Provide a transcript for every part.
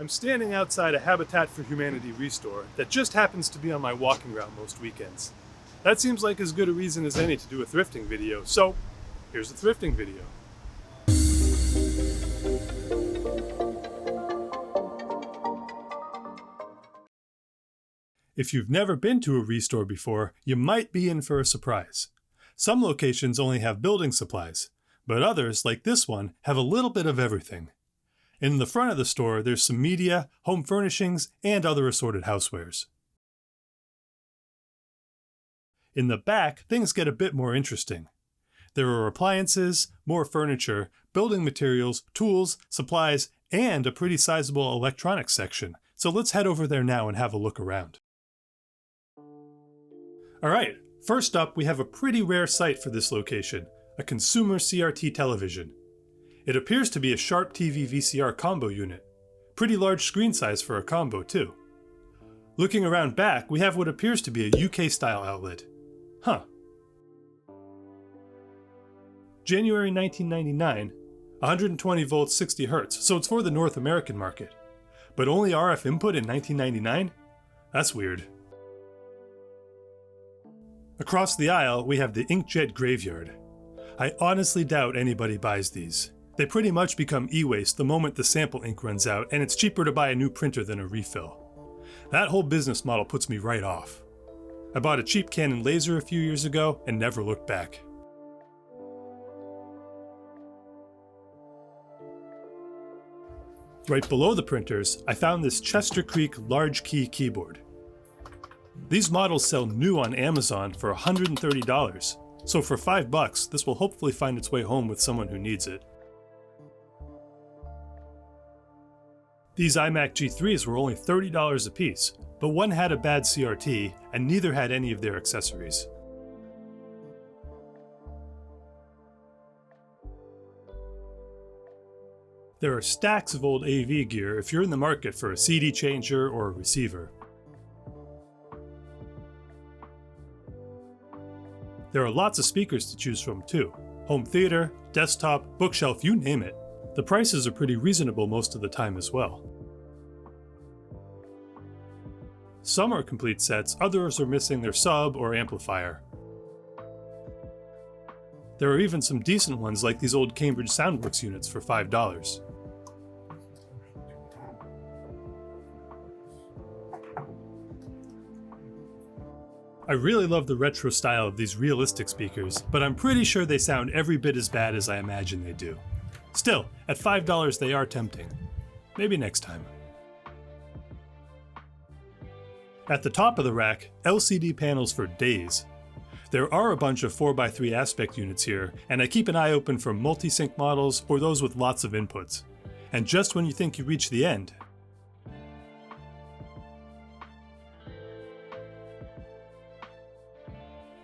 I'm standing outside a Habitat for Humanity ReStore that just happens to be on my walking route most weekends. That seems like as good a reason as any to do a thrifting video, so here's a thrifting video. If you've never been to a ReStore before, you might be in for a surprise. Some locations only have building supplies, but others, like this one, have a little bit of everything. In the front of the store, there's some media, home furnishings, and other assorted housewares. In the back, things get a bit more interesting. There are appliances, more furniture, building materials, tools, supplies, and a pretty sizable electronics section. So let's head over there now and have a look around. Alright, first up we have a pretty rare sight for this location, a consumer CRT television. It appears to be a Sharp TV VCR combo unit. Pretty large screen size for a combo too. Looking around back, we have what appears to be a UK-style outlet. Huh. January 1999, 120 volts 60 Hz, so it's for the North American market. But only RF input in 1999? That's weird. Across the aisle, we have the Inkjet Graveyard. I honestly doubt anybody buys these. They pretty much become e-waste the moment the sample ink runs out, and it's cheaper to buy a new printer than a refill. That whole business model puts me right off. I bought a cheap Canon laser a few years ago and never looked back. Right below the printers, I found this Chester Creek large key keyboard. These models sell new on Amazon for $130, so for $5, this will hopefully find its way home with someone who needs it. These iMac G3s were only $30 a piece, but one had a bad CRT, and neither had any of their accessories. There are stacks of old AV gear if you're in the market for a CD changer or a receiver. There are lots of speakers to choose from too. Home theater, desktop, bookshelf, you name it. The prices are pretty reasonable most of the time as well. Some are complete sets, others are missing their sub or amplifier. There are even some decent ones like these old Cambridge Soundworks units for $5. I really love the retro style of these realistic speakers, but I'm pretty sure they sound every bit as bad as I imagine they do. Still, at $5 they are tempting. Maybe next time. At the top of the rack, LCD panels for days. There are a bunch of 4x3 aspect units here, and I keep an eye open for multi-sync models or those with lots of inputs. And just when you think you reach the end,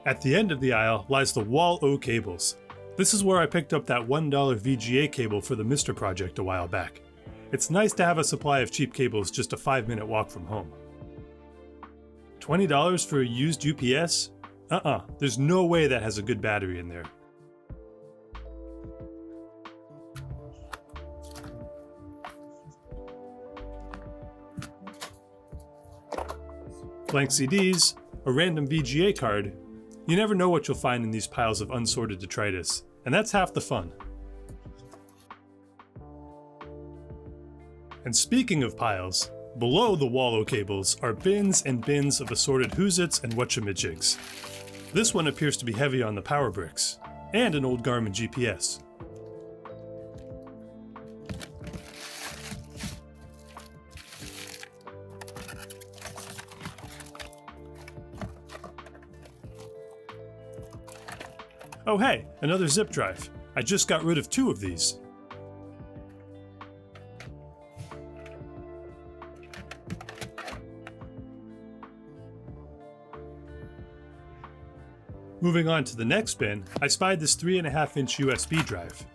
at the end of the aisle lies the wall O cables. This is where I picked up that $1 VGA cable for the Mr. project a while back. It's nice to have a supply of cheap cables just a 5-minute walk from home. $20 for a used UPS? There's no way that has a good battery in there. Blank CDs, a random VGA card. You never know what you'll find in these piles of unsorted detritus, and that's half the fun. And speaking of piles, below the Wallow cables are bins and bins of assorted Who's-Its and Whatchamajigs. This one appears to be heavy on the power bricks, and an old Garmin GPS. Oh hey, another zip drive. I just got rid of 2 of these. Moving on to the next bin, I spied this 3.5-inch USB drive.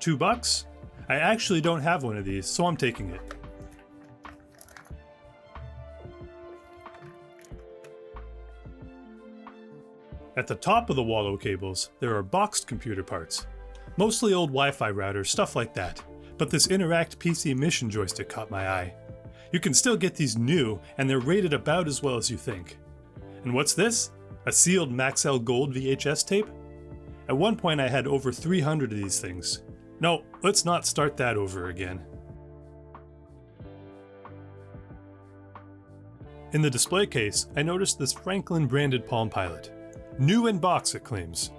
$2? I actually don't have one of these, so I'm taking it. At the top of the Wallow cables, there are boxed computer parts. Mostly old Wi-Fi routers, stuff like that. But this Interact PC mission joystick caught my eye. You can still get these new, and they're rated about as well as you think. And what's this? A sealed Maxell Gold VHS tape? At one point I had over 300 of these things. No, let's not start that over again. In the display case, I noticed this Franklin branded Palm Pilot. New in box, it claims.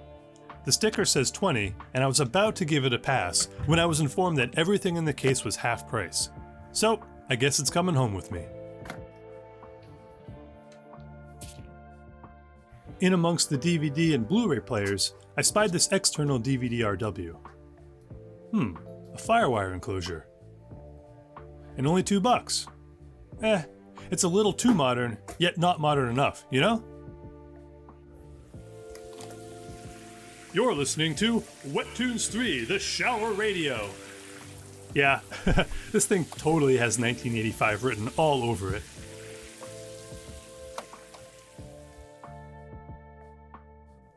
The sticker says 20, and I was about to give it a pass when I was informed that everything in the case was half price. So, I guess it's coming home with me. In amongst the DVD and Blu-ray players, I spied this external DVD-RW. A Firewire enclosure. And only $2. It's a little too modern, yet not modern enough, you know? You're listening to Webtoons 3, the Shower Radio. Yeah, this thing totally has 1985 written all over it.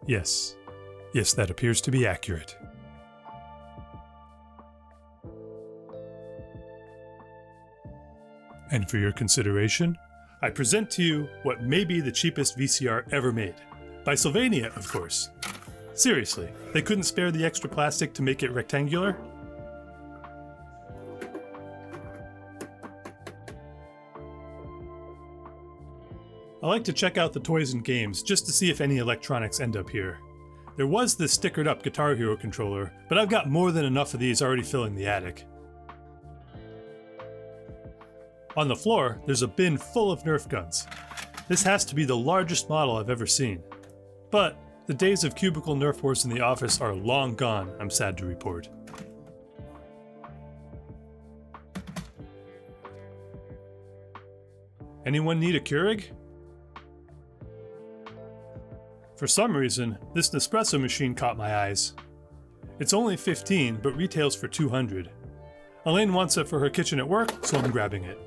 Yes, that appears to be accurate. And for your consideration, I present to you what may be the cheapest VCR ever made. By Sylvania, of course. Seriously, they couldn't spare the extra plastic to make it rectangular? I like to check out the toys and games just to see if any electronics end up here. There was this stickered up Guitar Hero controller, but I've got more than enough of these already filling the attic. On the floor, there's a bin full of Nerf guns. This has to be the largest model I've ever seen. But the days of cubicle Nerf wars in the office are long gone, I'm sad to report. Anyone need a Keurig? For some reason, this Nespresso machine caught my eyes. It's only 15, but retails for 200. Elaine wants it for her kitchen at work, so I'm grabbing it.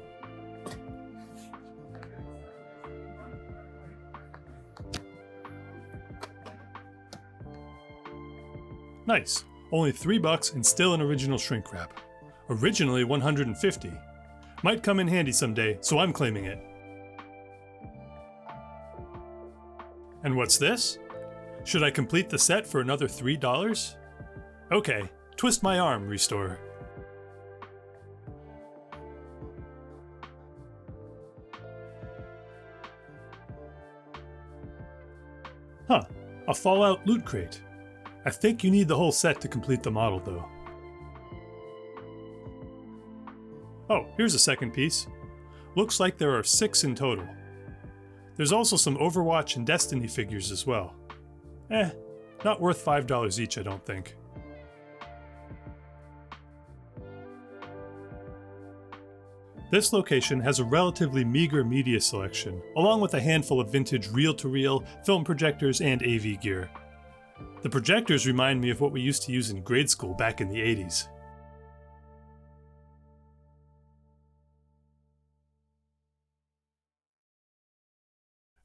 Nice, only $3 and still an original shrink wrap. Originally 150. Might come in handy someday, so I'm claiming it. And what's this? Should I complete the set for another $3? Okay, twist my arm, ReStore. Huh, a Fallout loot crate. I think you need the whole set to complete the model, though. Oh, here's a second piece. Looks like there are 6 in total. There's also some Overwatch and Destiny figures as well. Not worth $5 each, I don't think. This location has a relatively meager media selection, along with a handful of vintage reel-to-reel, film projectors, and AV gear. The projectors remind me of what we used to use in grade school back in the 80s.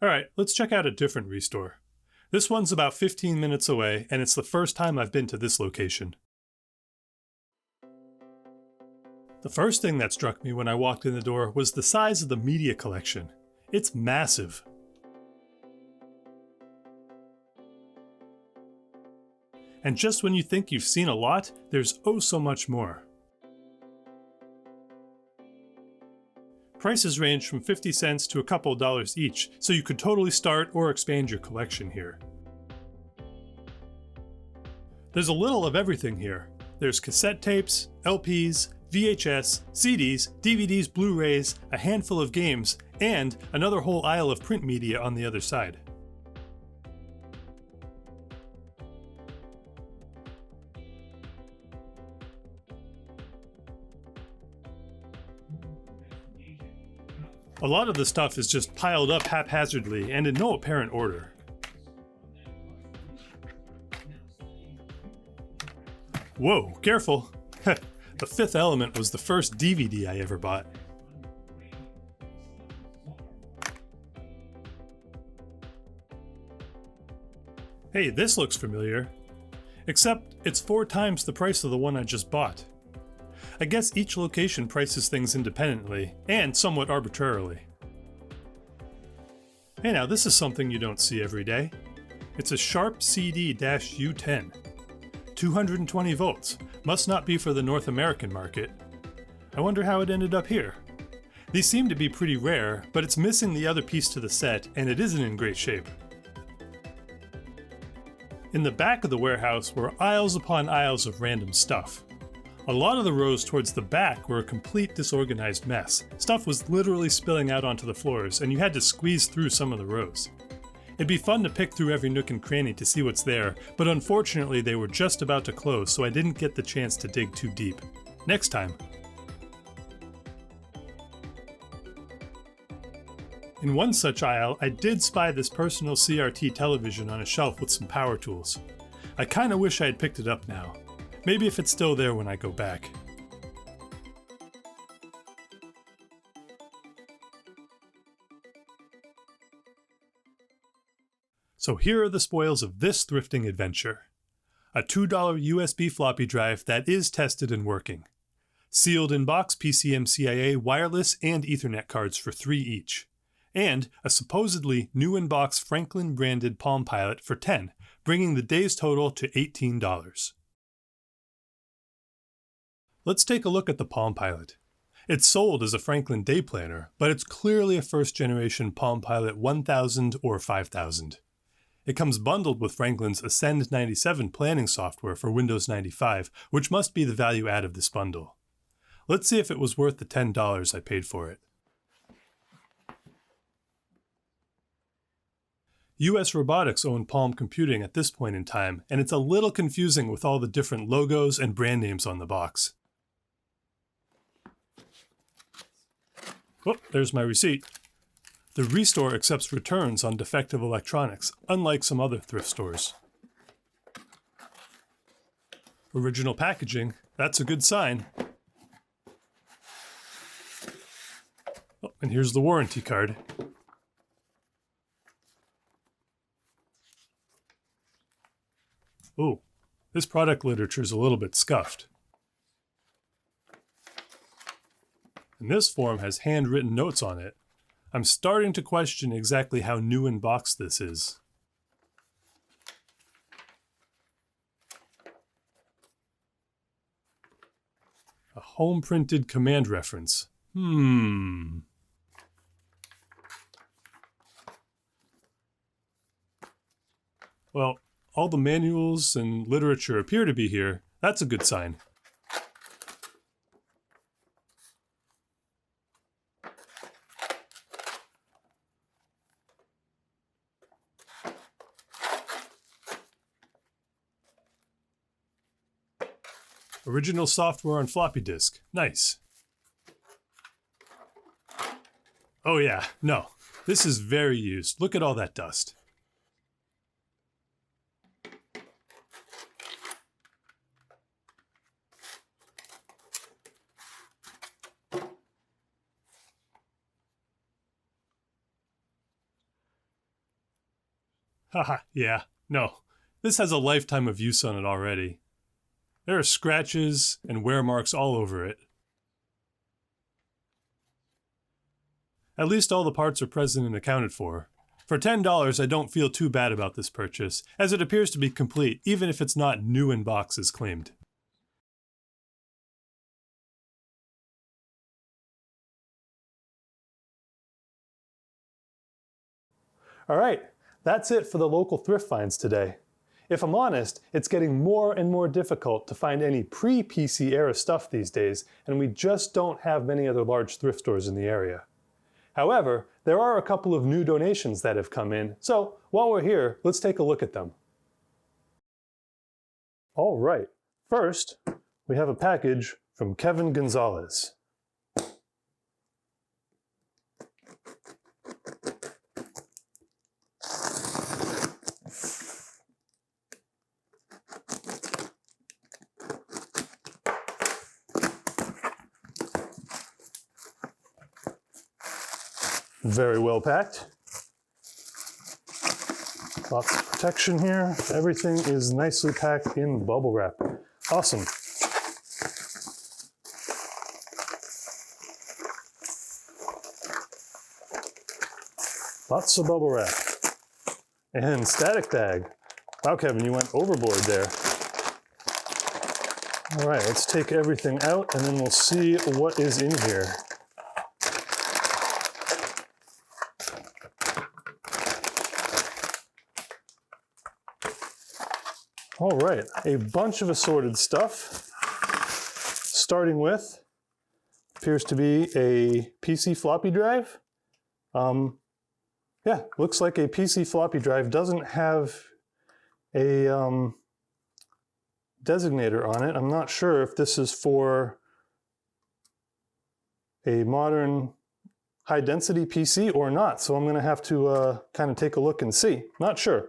Alright, let's check out a different ReStore. This one's about 15 minutes away, and it's the first time I've been to this location. The first thing that struck me when I walked in the door was the size of the media collection. It's massive. And just when you think you've seen a lot, there's oh so much more. Prices range from 50 cents to a couple dollars each, so you could totally start or expand your collection here. There's a little of everything here. There's cassette tapes, LPs, VHS, CDs, DVDs, Blu-rays, a handful of games, and another whole aisle of print media on the other side. A lot of the stuff is just piled up haphazardly and in no apparent order. Whoa, careful! The Fifth Element was the first DVD I ever bought. Hey, this looks familiar. Except it's 4 times the price of the one I just bought. I guess each location prices things independently, and somewhat arbitrarily. Hey now, this is something you don't see every day. It's a Sharp CD-U10. 220 volts, must not be for the North American market. I wonder how it ended up here. These seem to be pretty rare, but it's missing the other piece to the set, and it isn't in great shape. In the back of the warehouse were aisles upon aisles of random stuff. A lot of the rows towards the back were a complete disorganized mess. Stuff was literally spilling out onto the floors, and you had to squeeze through some of the rows. It'd be fun to pick through every nook and cranny to see what's there, but unfortunately they were just about to close, so I didn't get the chance to dig too deep. Next time. In one such aisle, I did spy this personal CRT television on a shelf with some power tools. I kinda wish I had picked it up now. Maybe if it's still there when I go back. So here are the spoils of this thrifting adventure. A $2 USB floppy drive that is tested and working. Sealed in-box PCMCIA wireless and Ethernet cards for $3 each. And a supposedly new in-box Franklin branded Palm Pilot for $10, bringing the day's total to $18. Let's take a look at the Palm Pilot. It's sold as a Franklin day planner, but it's clearly a first generation Palm Pilot 1000 or 5000. It comes bundled with Franklin's Ascend 97 planning software for Windows 95, which must be the value add of this bundle. Let's see if it was worth the $10 I paid for it. US Robotics owned Palm Computing at this point in time, and it's a little confusing with all the different logos and brand names on the box. Oh, there's my receipt. The ReStore accepts returns on defective electronics, unlike some other thrift stores. Original packaging, that's a good sign. Oh, and here's the warranty card. Ooh, this product literature is a little bit scuffed. And this form has handwritten notes on it. I'm starting to question exactly how new in box this is. A home printed command reference. Well, all the manuals and literature appear to be here. That's a good sign. Original software on floppy disk. Nice. Oh yeah, no. This is very used. Look at all that dust. Haha, yeah, no. This has a lifetime of use on it already. There are scratches and wear marks all over it. At least all the parts are present and accounted for. For $10, I don't feel too bad about this purchase, as it appears to be complete, even if it's not new in box as claimed. Alright, that's it for the local thrift finds today. If I'm honest, it's getting more and more difficult to find any pre-PC era stuff these days, and we just don't have many other large thrift stores in the area. However, there are a couple of new donations that have come in, so while we're here, let's take a look at them. All right, first, we have a package from Kevin Gonzalez. Very well packed. Lots of protection here. Everything is nicely packed in bubble wrap. Awesome. Lots of bubble wrap. And static bag. Wow, Kevin, you went overboard there. All right, let's take everything out and then we'll see what is in here. All right, a bunch of assorted stuff, starting with, appears to be a PC floppy drive. Yeah, looks like a PC floppy drive. Doesn't have a designator on it. I'm not sure if this is for a modern high-density PC or not, so I'm going to have to kind of take a look and see. Not sure.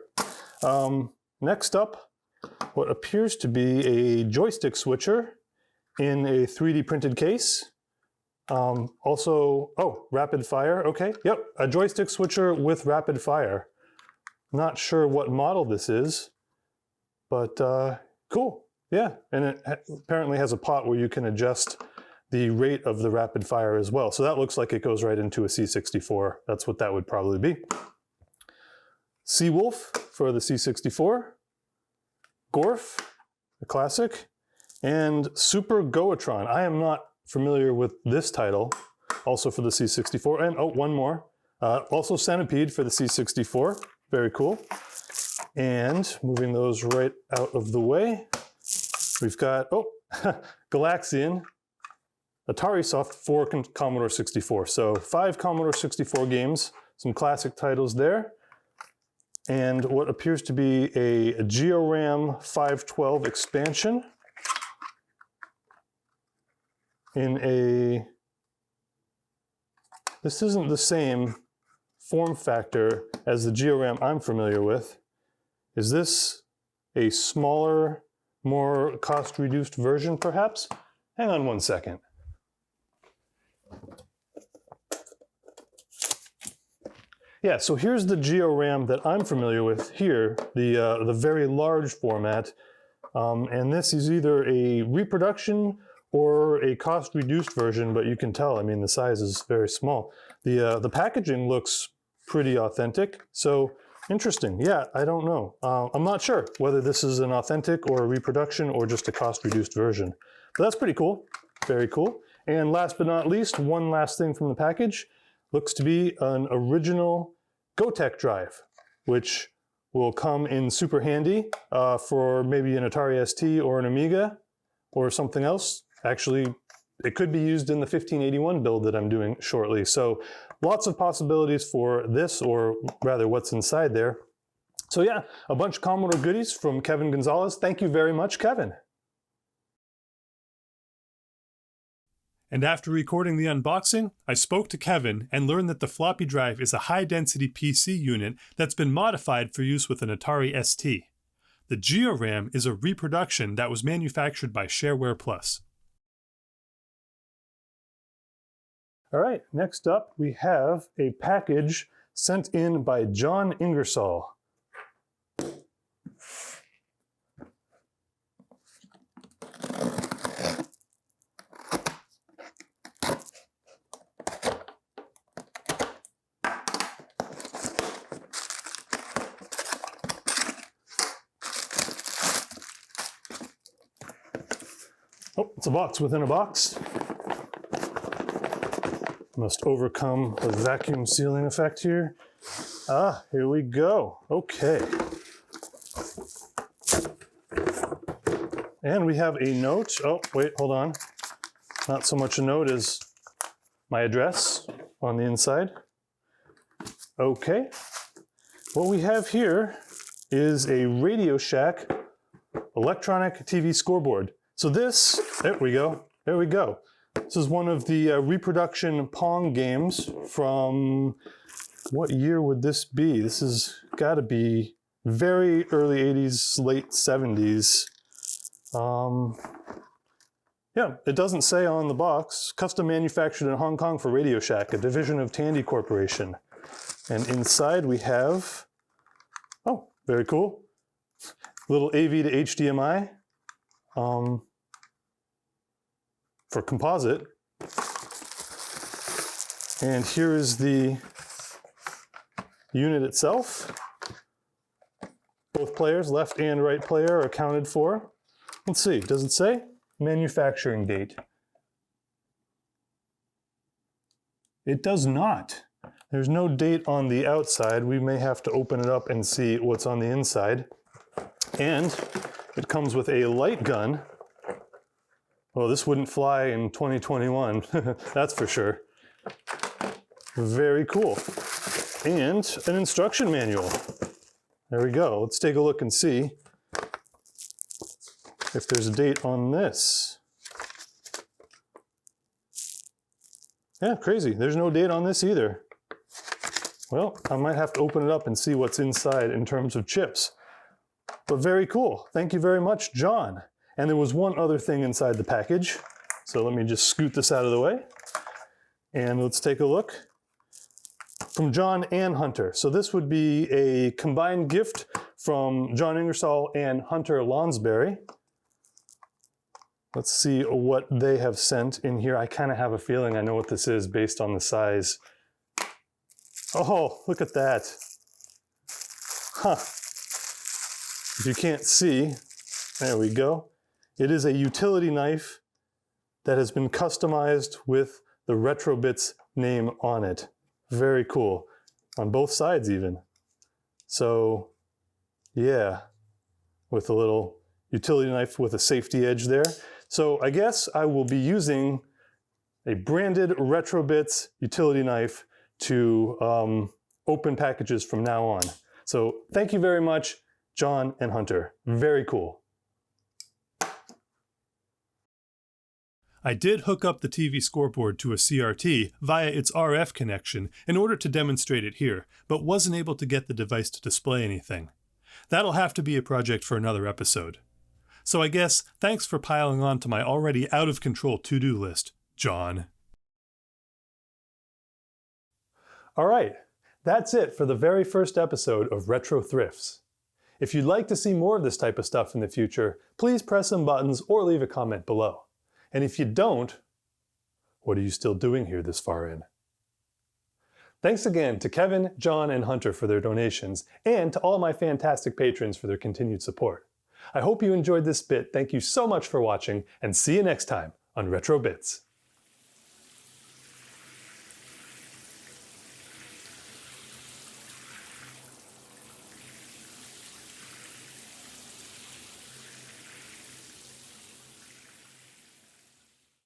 Next up, what appears to be a joystick switcher in a 3D printed case. Also, oh, rapid fire, okay, yep, a joystick switcher with rapid fire. Not sure what model this is, but cool, yeah. And it apparently has a pot where you can adjust the rate of the rapid fire as well. So that looks like it goes right into a C64. That's what that would probably be. Seawolf for the C64. Gorf, a classic, and Super Goatron. I am not familiar with this title, also for the C64, and oh, one more. Also Centipede for the C64, very cool. And moving those right out of the way, we've got, oh, Galaxian, Atari Soft for Commodore 64. So 5 Commodore 64 games, some classic titles there. And what appears to be a GeoRAM 512 expansion in a, this isn't the same form factor as the GeoRAM I'm familiar with. Is this a smaller, more cost-reduced version perhaps? Hang on one second. Yeah, so here's the GeoRAM that I'm familiar with here, the very large format. And this is either a reproduction or a cost-reduced version, but you can tell, I mean, the size is very small. The packaging looks pretty authentic, so interesting. Yeah, I don't know. I'm not sure whether this is an authentic or a reproduction or just a cost-reduced version. But that's pretty cool, very cool. And last but not least, one last thing from the package. Looks to be an original Gotek drive, which will come in super handy for maybe an Atari ST or an Amiga or something else. Actually, it could be used in the 1581 build that I'm doing shortly. So lots of possibilities for this, or rather what's inside there. So yeah, a bunch of Commodore goodies from Kevin Gonzalez. Thank you very much, Kevin. And after recording the unboxing, I spoke to Kevin and learned that the floppy drive is a high-density PC unit that's been modified for use with an Atari ST. The GeoRAM is a reproduction that was manufactured by Shareware Plus. All right, next up we have a package sent in by John Ingersoll. Oh, it's a box within a box. Must overcome the vacuum sealing effect here. Ah, here we go. Okay. And we have a note. Oh, wait, hold on. Not so much a note as my address on the inside. Okay. What we have here is a Radio Shack electronic TV scoreboard. So this, there we go. This is one of the reproduction Pong games from, what year would this be? This has got to be very early 80s, late 70s. Yeah, it doesn't say on the box. Custom manufactured in Hong Kong for Radio Shack, a division of Tandy Corporation. And inside we have, oh, Very cool. Little AV to HDMI for composite. And here is the unit itself. Both players, left and right player, are accounted for. Let's see, does it say? Manufacturing date. It does not. There's no date on the outside. We may have to open it up and see what's on the inside. And it comes with a light gun. Well, this wouldn't fly in 2021, that's for sure. Very cool. And an instruction manual. There we go. Let's take a look and see if there's a date on this. Yeah, crazy. There's no date on this either. Well, I might have to open it up and see what's inside in terms of chips. But very cool. Thank you very much, John. And there was one other thing inside the package. So let me just scoot this out of the way. And let's take a look. From John and Hunter. So this would be a combined gift from John Ingersoll and Hunter Lonsberry. Let's see what they have sent in here. I kind of have a feeling I know what this is based on the size. Oh, look at that. Huh. If you can't see, there we go. It is a utility knife that has been customized with the RetroBits name on it. Very cool. On both sides even. So, yeah, with a little utility knife with a safety edge there. So I guess I will be using a branded RetroBits utility knife to open packages from now on. So thank you very much, John and Hunter. Very cool. I did hook up the TV scoreboard to a CRT via its RF connection in order to demonstrate it here, but wasn't able to get the device to display anything. That'll have to be a project for another episode. So I guess thanks for piling on to my already out-of-control to-do list, John. All right, that's it for the very first episode of Retro Thrifts. If you'd like to see more of this type of stuff in the future, please press some buttons or leave a comment below. And if you don't, what are you still doing here this far in? Thanks again to Kevin, John, and Hunter for their donations, and to all my fantastic patrons for their continued support. I hope you enjoyed this bit. Thank you so much for watching, and see you next time on Retro Bits.